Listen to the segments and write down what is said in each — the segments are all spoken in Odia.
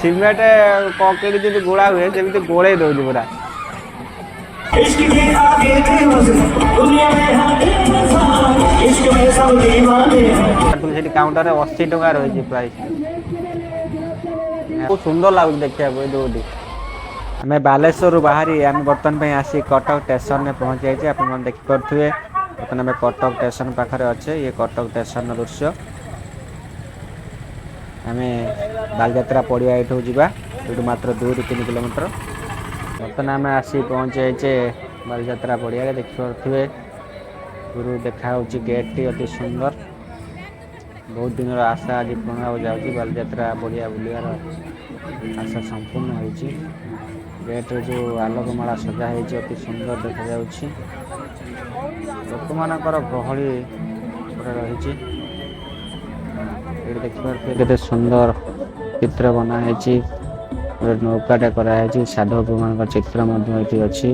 ସିମେଣ୍ଟ କଂକ୍ରିଟ ଯେମିତି ଗୋଳା ହୁଏ ସେମିତି ଗୋଳେଇ ଦଉଛି ପୁରା। ସେଠି କାଉଣ୍ଟରରେ 80 ଟଙ୍କା ରହିଛି ପ୍ରାଇସ୍। ବହୁତ ସୁନ୍ଦର ଲାଗୁଛି ଦେଖିବାକୁ ଏଇ ଯୋଉଠି। ଆମେ ବାଲେଶ୍ୱରରୁ ବାହାରି ଆମେ ବର୍ତ୍ତମାନ ପାଇଁ ଆସି କଟକ ଷ୍ଟେସନରେ ପହଞ୍ଚି ଯାଇଛି। ଆପଣମାନେ ଦେଖିପାରୁଥିବେ ବର୍ତ୍ତମାନ ଆମେ କଟକ ଷ୍ଟେସନ ପାଖରେ ଅଛେ। ଇଏ କଟକ ଷ୍ଟେସନର ଦୃଶ୍ୟ। ଆମେ ବାଲିଯାତ୍ରା ପଡ଼ିଆ ଏଠୁ ଯିବା, ଏଠୁ ମାତ୍ର 2-3 କିଲୋମିଟର। ବର୍ତ୍ତମାନ ଆମେ ଆସି ପହଞ୍ଚି ଯାଇଛେ ବାଲିଯାତ୍ରା ପଡ଼ିଆରେ। ଦେଖିପାରୁଥିବେ ଦୂରରୁ ଦେଖାଯାଉଛି ଗେଟ୍ଟି ଅତି ସୁନ୍ଦର। ବହୁତ ଦିନର ଆଶା ଆଜି ପୂର୍ଣ୍ଣ ହେବାକୁ ଯାଉଛି। ବାଲିଯାତ୍ରା ପଡ଼ିଆ ବୁଲିବାର ଆଶା ସମ୍ପୂର୍ଣ୍ଣ ହେଉଛି। ଗେଟରେ ଯୋଉ ଆଲୋକମାଳା ସଜା ହେଇଛି ଅତି ସୁନ୍ଦର ଦେଖାଯାଉଛି। ଲୋକମାନଙ୍କର ଗହଳି ପୁରା ରହିଛି। ଏଠି ଦେଖିପାରୁଥିବେ କେତେ ସୁନ୍ଦର ଚିତ୍ର ବନା ହେଇଛି। ଗୋଟେ ନୌକାଟେ କରାହେଇଛି। ସାଧବମାନଙ୍କ ଚିତ୍ର ମଧ୍ୟ ଏଠି ଅଛି।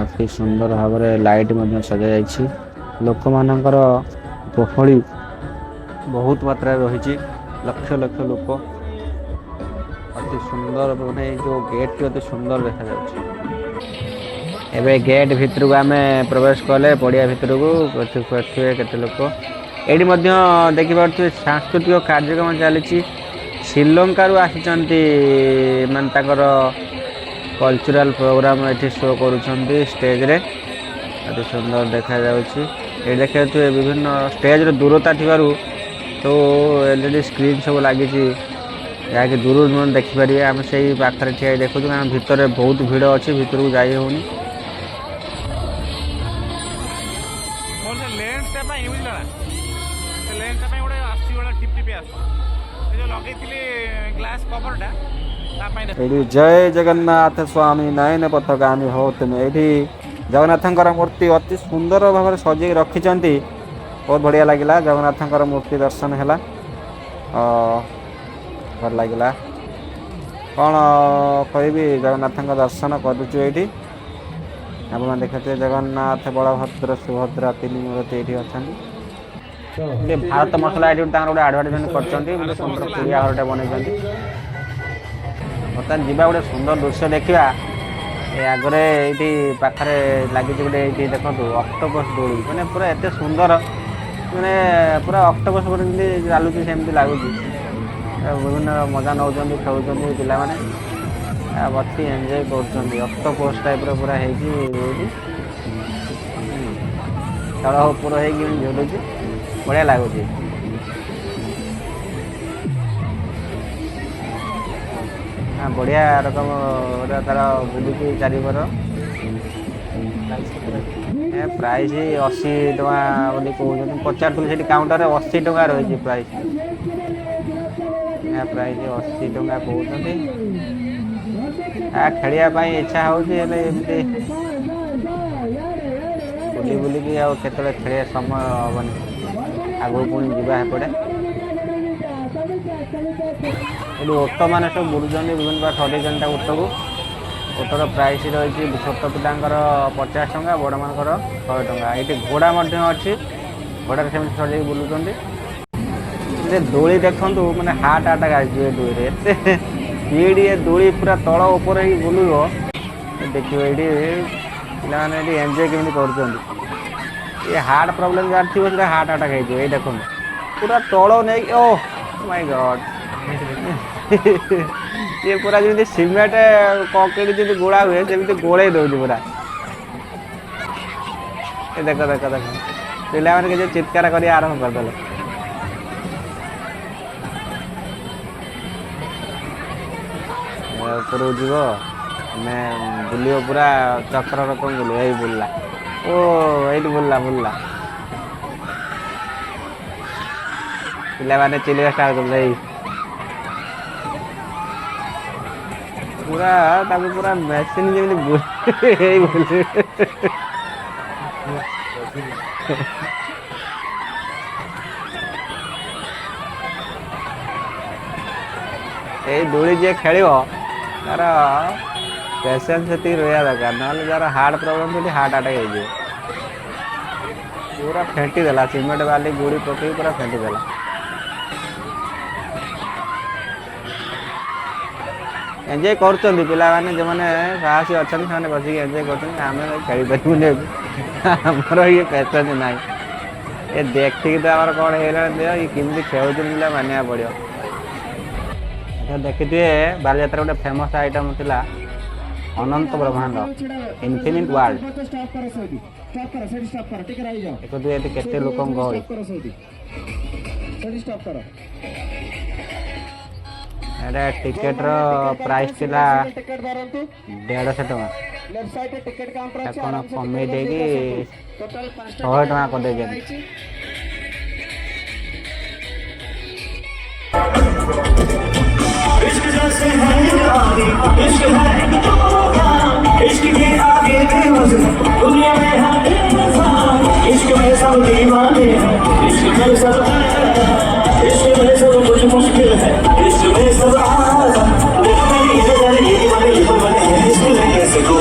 ଅତି ସୁନ୍ଦର ଭାବରେ ଲାଇଟ୍ ମଧ୍ୟ ସଜା ଯାଇଛି। ଲୋକମାନଙ୍କର ଗହଳି ବହୁତ ମାତ୍ରାରେ ରହିଛି। ଲକ୍ଷ ଲକ୍ଷ ଲୋକ। ଅତି ସୁନ୍ଦର ମାନେ ଏଇ ଯୋଉ ଗେଟଟି ଅତି ସୁନ୍ଦର ଦେଖାଯାଉଛି। ଏବେ ଗେଟ୍ ଭିତରକୁ ଆମେ ପ୍ରବେଶ କଲେ ପଡ଼ିଆ ଭିତରକୁ। ଦେଖିପାରୁଥିବେ କେତେ ଲୋକ। ଏଇଠି ମଧ୍ୟ ଦେଖିପାରୁଥିବେ ସାଂସ୍କୃତିକ କାର୍ଯ୍ୟକ୍ରମ ଚାଲିଛି। ଶ୍ରୀଲଙ୍କାରୁ ଆସିଛନ୍ତି ମାନେ ତାଙ୍କର କଲଚରାଲ ପ୍ରୋଗ୍ରାମ ଏଠି ଶୋ କରୁଛନ୍ତି ଷ୍ଟେଜରେ। ଅତି ସୁନ୍ଦର ଦେଖାଯାଉଛି। ଏଠି ଦେଖିପାରୁଥିବେ ବିଭିନ୍ନ ଷ୍ଟେଜର ଦୂରତା ଥିବାରୁ ସବୁ LED ସ୍କ୍ରିନ୍ ସବୁ ଲାଗିଛି। ଯାହାକି ଦୂରରୁ ମାନେ ଦେଖିପାରିବେ। ଆମେ ସେଇ ପାଖରେ ଠିଆ ହେଇ ଦେଖୁଛୁ କାରଣ ଭିତରେ ବହୁତ ଭିଡ଼ ଅଛି, ଭିତରକୁ ଯାଇ ହେଉନି। ଏଠି ଜୟ ଜଗନ୍ନାଥ ସ୍ୱାମୀ ନୟନ ପଥଗାମୀ ହୋ ତୁମେ। ଏଇଠି ଜଗନ୍ନାଥଙ୍କର ମୂର୍ତ୍ତି ଅତି ସୁନ୍ଦର ଭାବରେ ସଜେଇ ରଖିଛନ୍ତି। ବହୁତ ବଢ଼ିଆ ଲାଗିଲା। ଜଗନ୍ନାଥଙ୍କର ମୂର୍ତ୍ତି ଦର୍ଶନ ହେଲା। ଭଲ ଲାଗିଲା। କଣ କହିବି, ଜଗନ୍ନାଥଙ୍କ ଦର୍ଶନ କରୁଛୁ ଏଇଠି। ଆପଣମାନେ ଦେଖୁଥିବେ ଜଗନ୍ନାଥ, ବଳଭଦ୍ର, ସୁଭଦ୍ରା ତିନି ମୂର୍ତ୍ତି ଏଇଠି ଅଛନ୍ତି। ଭାରତ ମସଲା ଏଠି ତାଙ୍କର ଗୋଟେ ଆଡଭର୍ଟାଇଜମେଣ୍ଟ କରିଛନ୍ତି। ଗୋଟେ ସୁନ୍ଦର କୁଡ଼ିଆ ଘରଟେ ବନେଇଛନ୍ତି। ବର୍ତ୍ତମାନ ଯିବା ଗୋଟେ ସୁନ୍ଦର ଦୃଶ୍ୟ ଦେଖିବା। ଏ ଆଗରେ ଏଇଠି ପାଖରେ ଲାଗିଛି ଗୋଟେ ଏଇଠି ଦେଖନ୍ତୁ ଅକ୍ଟୋପସ ଦୋଳି। ମାନେ ପୁରା ଏତେ ସୁନ୍ଦର ମାନେ ପୁରା ଅକ୍ଟୋପସ ଉପରେ ଯେମିତି ଚାଲୁଛି ସେମିତି ଲାଗୁଛି। ବିଭିନ୍ନ ମଜା ନେଉଛନ୍ତି, ଖେଳୁଛନ୍ତି ପିଲାମାନେ। ବସି ଏନ୍ଜୟ କରୁଛନ୍ତି। ଅକ୍ଟୋପସ ଟାଇପର ପୁରା ହେଇଛି ଏଇଠି। ତଳ ଉପର ହେଇକି ଝୁଲୁଛି, ବଢ଼ିଆ ଲାଗୁଛି। ବଢ଼ିଆ ରକମ ତାର ବୁଲୁଛି ଚାରିକର। ପ୍ରାଇସ୍ 80 ଟଙ୍କା ବୋଲି କହୁଛନ୍ତି। ପଚାରୁଥିଲି ସେଠି କାଉଣ୍ଟରରେ 80 ଟଙ୍କା ରହିଛି ପ୍ରାଇସ୍। ପ୍ରାଇସ୍ 80 ଟଙ୍କା କହୁଛନ୍ତି। ଖେଳିବା ପାଇଁ ଇଚ୍ଛା ହଉଛି, ହେଲେ ଏମିତି ବୁଲି ବୁଲିକି ଆଉ କେତେବେଳେ ଖେଳିବା ସମୟ ହବନି। ଆଗକୁ ପୁଣି ଯିବା ସେପଟେ। ଏଠି ଓଟ ମାନେ ସବୁ ବୁଲୁଛନ୍ତି, ବିଭିନ୍ନ ପ୍ରକାର ସଜେଇଛନ୍ତି ତା ଓଟକୁ। ଓଟର ପ୍ରାଇସ୍ ରହିଛି ଛୋଟ ପିଲାଙ୍କର 50 ଟଙ୍କା, ବଡ଼ମାନଙ୍କର 100 ଟଙ୍କା। ଏଇଠି ଘୋଡ଼ା ମଧ୍ୟ ଅଛି। ଘୋଡ଼ାରେ ସେମିତି ସଜେଇକି ବୁଲୁଛନ୍ତି। ଦୋଳି ଦେଖନ୍ତୁ ମାନେ ହାର୍ଟ ଆଟାକ୍ ଆସିଯିବ ଏ ଦୋଳିରେ। ଏତେ ସ୍ପିଡ୍ ଏ ଦୋଳି ପୁରା ତଳ ଉପରେ ହେଇକି ବୁଲିବ। ଦେଖିବ ଏଇଠି ପିଲାମାନେ ଏଠି ଏନ୍ଜୟ କେମିତି କରୁଛନ୍ତି। ଏ ହାର୍ଟ ପ୍ରୋବ୍ଲେମ୍ ଯାହାର ଥିବ ସେଟା ହାର୍ଟ ଆଟାକ୍ ହେଇଯିବ। ଏଇ ଦେଖନ୍ତୁ ପୁରା ତଳ ନେଇକି ଓହ ମାଇ ଗଡ୍। ଇଏ ପୁରା ଯେମିତି ସିମେଣ୍ଟ କଂକ୍ରିଟ ଯେମିତି ଗୋଳା ହୁଏ ସେମିତି ଗୋଳେଇ ଦଉଛି ପୁରା। ଏ ଦେଖ ଦେଖ ଦେଖ ପିଲାମାନେ କିଛି ଚିତ୍କାର କରିବା ଆରମ୍ଭ କରିଦେଲେ। ଉପରକୁ ଯିବ ମାନେ ବୁଲିବ ପୁରା ଚକ୍ର ରକମ ବୁଲିବ। ଏଇ ବୁଲିଲା, ଓ ଏଇଠି ବୁଲିଲା ବୁଲିଲା। ପିଲାମାନେ ଚିଲେଇବା ଷ୍ଟାର୍ଟ କରିଦେଲେ। ଏଇ ପୁରା ତାକୁ ପୁରା ମେସିନ୍ ଯେମିତି ଏଇ ଏଇ ଦୋଳି ଯିଏ ଖେଳିବ ତାର ପେସେନ୍ସ ସେତିକି ରହିବା ଦରକାର, ନହେଲେ ଯାହାର ହାର୍ଟ ପ୍ରୋବ୍ଲେମ୍ ସେଠି ହାର୍ଟ ଆଟାକ୍ ହେଇଯିବ। ପୁରା ଫେଣ୍ଟି ଦେଲା, ସିମେଣ୍ଟ ବାଲି ଗୋଡ଼ି ପକେଇ ପୁରା ଫେଣ୍ଟି ଦେଲା। एंजॉय करछन्ती पिला माने जे माने साहसी अछन से बसिक एंजॉय करछन आमे खेली परिबुने हमर ये पैसा नहीं ए देखि तो हमर कोन हेला दे ये किमि खेउछन पिला मानिया पड़ियो अच्छा देखिथिए बालयात्रा गोटे फेमस आइटम थिला अनंत ब्रह्मांड इन्फिनिट वर्ल्ड देखो ये केते लोकन गहଳି एटा टिकेट रो प्राइस थिला 150 टका कौन कमे देगी 100 टका कर दे दुनिया में इश्क में सब दीवाने हैं इश्क में सब कुछ मुश्किल है इश्क में सब आसान मेरी नजर ये बने इश्क में कैसे को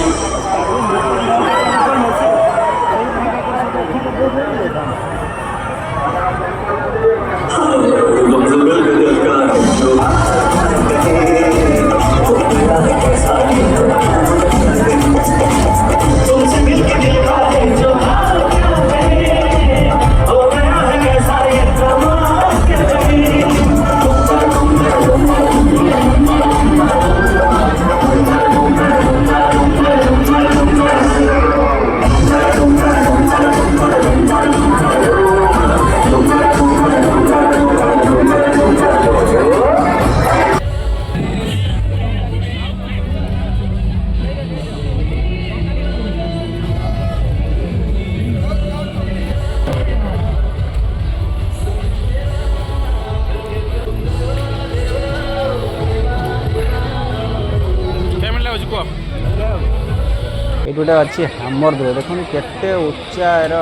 ये गोटे अच्छी हामर दूर देखो केते उच्चार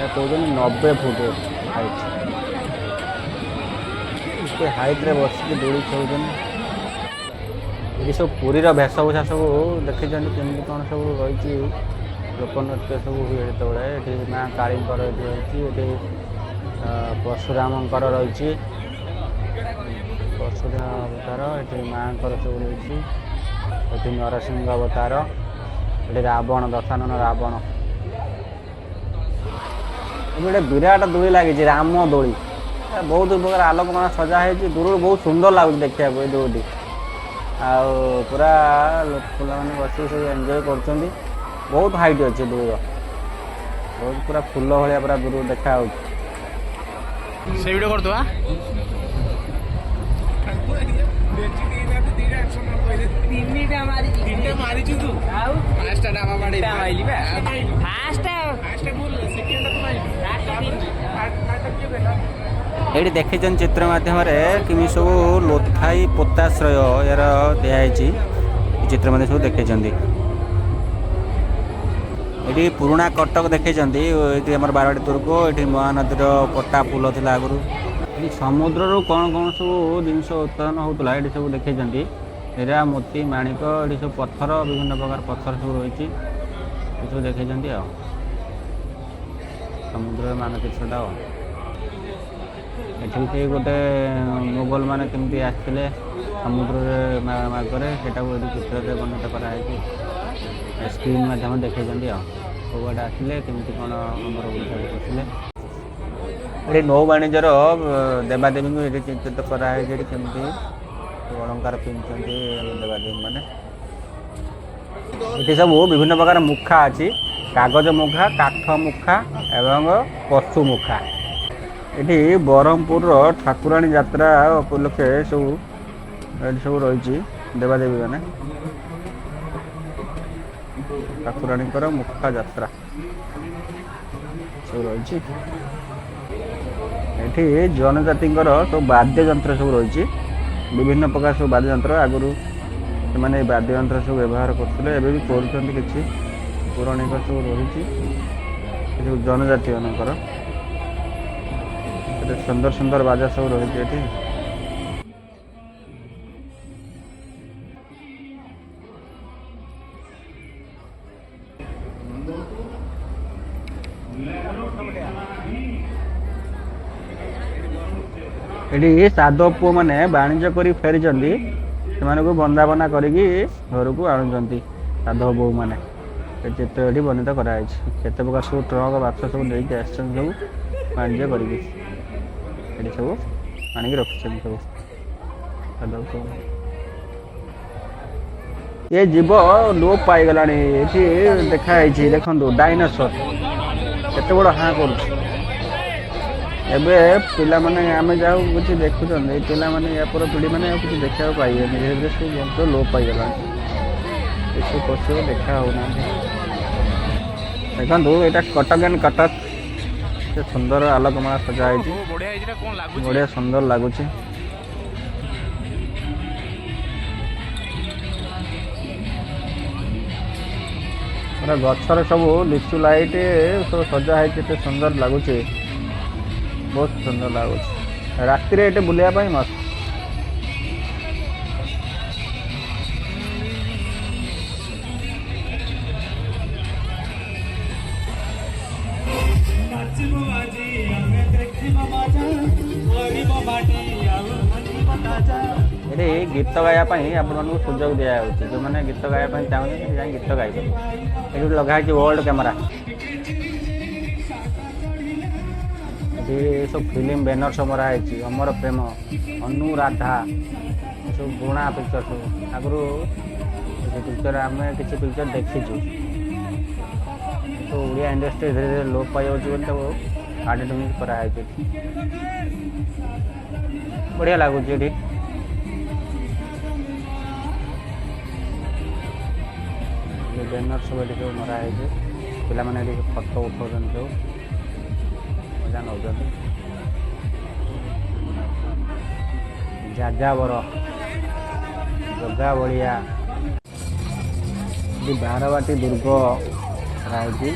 कहते 90 फुट हाइट हाइट रे बसिक दोड़ी खेल ये सब पुरी वेशभूषा सब देखी केमती कौन सब रही लोकनृत्य सब हुए जो ये माँ काली रही परशुराम रही परशुराम अवतार ये माँ सब रही ये नरसिंह अवतार ये रावण दशानन रावण गोटे विराट दोली लगी राम दोली बहुत प्रकार आलोक मान सजा है दूर बहुत सुंदर लगुच देखा ये दोली पूरा पिला बस सब एंजॉय कर बहुत हाइट अच्छे दूर बहुत पूरा फुल भाया पूरा दूर देखा ये देखी चित्र मध्यम कि सब लोथाई पोताश्रय यार दिखाई चित्र मध्य सब देखी ये पुराणा कटक देखी आम बारवाटी तुर्क ये महानदीर पट्टा पुल थी आगुरी समुद्र कौन कौन सब जिनस उत्पादन होता ये सब देखी हीरा मोती माणिक ये सब पत्थर विभिन्न प्रकार पत्थर सब रही सब देखी समुद्र मानचित्रटा ये गोटे मुगल मान कमी आसते समुद्र मार्गरे से चित्र से वर्णित कराई स्क्रीन मध्यम देखी कौटे आसिले कमी कौन आमर ओडिशा ये नौ वाणिज्यर देवादेवी को ये चित्रित कराई कमी अलंकार पिंधुंट देवादेवी मैंने ये सब विभिन्न प्रकार मुखा अच्छी कागज मुखा काठ मुखा एवं पशु मुखा ये ब्रह्मपुर ठाकुराणी यात्रा उपलक्षे सब रही देवादेवी मैंने ठाकुराणी मुखा यात्रा सब रही ये जनजाति सब वाद्य यंत्र सब रही विभिन्न प्रकार सब वाद्य यंत्र आगुरी से वाद्य यंत्र सब व्यवहार करते भी कर पौराणिक सब रही जनजाति मानकर सुंदर सुंदर बाजा सब रही ये साधव पुओ मैंने वाणिज्य कर फेरी ସେମାନଙ୍କୁ ବନ୍ଦାବନା କରିକି ଘରକୁ ଆଣୁଛନ୍ତି ସାଧବ ବୋହୂ ମାନେ। ସେ ଚିତ୍ର ଏଠି ବର୍ଣ୍ଣିତ କରାଯାଇଛି। କେତେ ପ୍ରକାର ସବୁ ଟ୍ରକ୍ ବାକ୍ସ ସବୁ ନେଇକି ଆସିଛନ୍ତି ସବୁ ବାଣିଜ୍ୟ କରିକି। ଏଠି ସବୁ ଆଣିକି ରଖିଛନ୍ତି ସବୁ ସାଧବ ସବୁ। ଏ ଜୀବ ଲୋପ ପାଇଗଲାଣି। ଏଠି ଦେଖା ହେଇଛି ଦେଖନ୍ତୁ ଡାଇନୋସର କେତେ ବଡ଼ ହାଁ କରୁଛି। ଏବେ ପିଲାମାନେ ଆମେ ଯାହାକୁ କିଛି ଦେଖୁଛନ୍ତି ପିଲାମାନେ ୟାପର ପିଢ଼ିମାନେ ଆଉ କିଛି ଦେଖିବାକୁ ପାଇବେନି। ଧୀରେ ଧୀରେ ସବୁ ଜନ୍ତୁ ଲୋପ ପାଇଗଲାଣି। ଏସବୁ ପଶୁ ଦେଖା ହେଉନାହାନ୍ତି। ଦେଖନ୍ତୁ ଏଇଟା କଟକ ଆଣ୍ଡ କଟକ। କେତେ ସୁନ୍ଦର ଆଲୋକମାଳା ସଜା ହେଇଛି। ବଢ଼ିଆ ସୁନ୍ଦର ଲାଗୁଛି। ପୁରା ଗଛରେ ସବୁ ଲିଚୁ ଲାଇଟ୍ ସବୁ ସଜା ହେଇଛି। କେତେ ସୁନ୍ଦର ଲାଗୁଛି। ବହୁତ ସୁନ୍ଦର ଲାଗୁଛି। ରାତିରେ ଏଠି ବୁଲିବା ପାଇଁ ମସ୍ତ। ଏଠି ଗୀତ ଗାଇବା ପାଇଁ ଆପଣମାନଙ୍କୁ ସୁଯୋଗ ଦିଆଯାଉଛି। ଯେଉଁମାନେ ଗୀତ ଗାଇବା ପାଇଁ ଚାହୁଁଛନ୍ତି ଯାଇ ଗୀତ ଗାଇପାରିବେ। ଏଠି ଗୋଟେ ଲଗା ହେଇଛି ୱାର୍ଲଡ କ୍ୟାମେରା। ଏଠି ସବୁ ଫିଲ୍ମ ବ୍ୟାନର ସବୁ ମରା ହେଇଛି। ଅମର ପ୍ରେମ, ଅନୁରାଧା, ସବୁ ପୁରୁଣା ପିକ୍ଚର ସବୁ। ଆଗରୁ ସେ ପିକ୍ଚର ଆମେ କିଛି ପିକ୍ଚର ଦେଖିଛୁ। ସବୁ ଓଡ଼ିଆ ଇଣ୍ଡଷ୍ଟ୍ରି ଧୀରେ ଧୀରେ ଲୋପ ପାଇଯାଉଛି ବୋଲି ତାକୁ ଆଡଭର୍ଟାଇଜମେଣ୍ଟ କରାହେଇଛି। ବଢ଼ିଆ ଲାଗୁଛି ଏଠି। ବ୍ୟାନର ସବୁ ଏଠି ସବୁ ମରା ହେଇଛି। ପିଲାମାନେ ଏଠି ଫଟୋ ଉଠାଉଛନ୍ତି ସବୁ ମଜା ନେଉଛନ୍ତି। ଯାଯାବର, ଜଗା ବଳିଆ, ଏଠି ବାରବାଟୀ ଦୁର୍ଗ କରାହେଇଛି।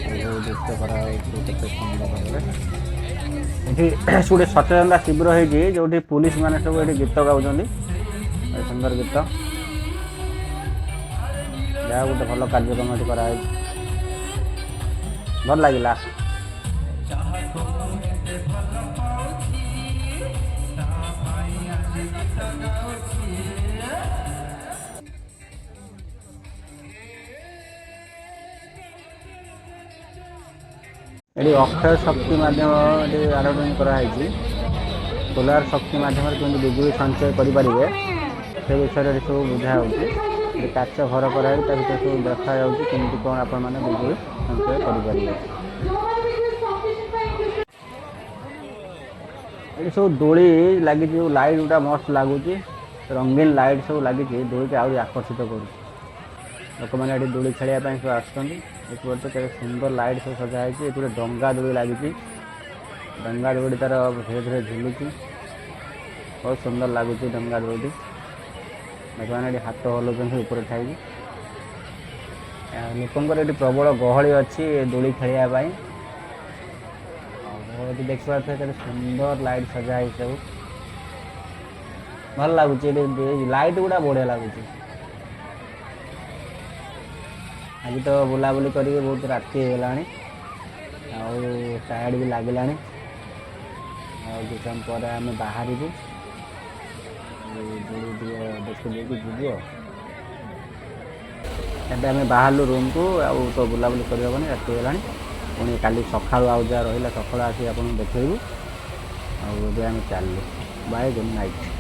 ଏସବୁ ଦୃଶ୍ୟ କରାହେଇଛି କେତେ ସୁନ୍ଦର ଭାବରେ। ଏଠି ଗୋଟେ ସଚେତନତା ଶିବିର ହେଇଛି ଯେଉଁଠି ପୁଲିସ ମାନେ ସବୁ ଏଠି ଗୀତ ଗାଉଛନ୍ତି। ସୁନ୍ଦର ଗୀତ। ଯାହା ଗୋଟେ ଭଲ କାର୍ଯ୍ୟକ୍ରମ ଏଠି କରାହେଇଛି। ଭଲ ଲାଗିଲା। ଏଠି ଅକ୍ଷୟ ଶକ୍ତି ମାଧ୍ୟମ ଏଠି ଆଡଭର୍ଟାଇଜମେଣ୍ଟ କରାହେଇଛି। ସୋଲାର ଶକ୍ତି ମାଧ୍ୟମରେ କେମିତି ବିଜୁଳି ସଞ୍ଚୟ କରିପାରିବେ ସେ ବିଷୟରେ ଏଠି ସବୁ ବୁଝା ହେଉଛି। ଏଠି କାଚ ଘର କରାହେଇ ତା ଭିତରେ ସବୁ ଦେଖାଯାଉଛି କେମିତି କ'ଣ ଆପଣମାନେ ବିଜୁଳି ସଞ୍ଚୟ କରିପାରିବେ। ଏଠି ସବୁ ଦୋଳି ଲାଗିଛି। ଯେଉଁ ଲାଇଟ୍ ଗୁଡ଼ା ମସ୍ତ ଲାଗୁଛି। ରଙ୍ଗୀନ ଲାଇଟ୍ ସବୁ ଲାଗିଛି ଦୋଳିକି ଆହୁରି ଆକର୍ଷିତ କରୁଛି। ଲୋକମାନେ ଏଠି ଦୋଳି ଖେଳିବା ପାଇଁ ସବୁ ଆସୁଛନ୍ତି। ଦେଖିପାରୁଛ କେତେ ସୁନ୍ଦର ଲାଇଟ୍ ସବୁ ସଜା ହେଇଛି। ଏଠି ଗୋଟେ ଡଙ୍ଗା ଦୋଳି ଲାଗିଛି। ଡଙ୍ଗା ଦୋଳି ତାର ଧୀରେ ଧୀରେ ଝୁଲୁଛି। ବହୁତ ସୁନ୍ଦର ଲାଗୁଛି ଡଙ୍ଗା ଦୋଳିଟି। ଲୋକମାନେ ଏଠି ହାତ ହଲାଉଛନ୍ତି ଉପରେ ଥାଇକି। ଲୋକଙ୍କର ଏଠି ପ୍ରବଳ ଗହଳି ଅଛି ଦୋଳି ଖେଳିବା ପାଇଁ। ଏଠି ଦେଖିପାରୁଥିବେ କେତେ ସୁନ୍ଦର ଲାଇଟ୍ ସଜା ହେଇଛି ସବୁ। ଭଲ ଲାଗୁଛି। ଏଠି ଲାଇଟ୍ ଗୁଡ଼ା ବଢ଼ିଆ ଲାଗୁଛି। ଆଜି ତ ବୁଲାବୁଲି କରିକି ବହୁତ ରାତି ହେଇଗଲାଣି। ଆଉ ଟାୟାର୍ଡ ବି ଲାଗିଲାଣି। ଆଉ କିଛି ସମୟ ପରେ ଆମେ ବାହାରିବୁ। ଦୋଳି ଟିକେ ଦେଖିଦେଇକି ଯିବୁ ଆଉ। ଏବେ ଆମେ ବାହାରିଲୁ ରୁମ୍କୁ। ଆଉ ତ ବୁଲାବୁଲି କରିହେବନି ରାତି ହେଇଗଲାଣି। ପୁଣି କାଲି ସକାଳୁ ଆଉ ଯାହା ରହିଲା ସକାଳୁ ଆସିକି ଆପଣଙ୍କୁ ଦେଖେଇବୁ। ଆଉ ଏବେ ଆମେ ଚାଲିଲୁ। Bye, good night.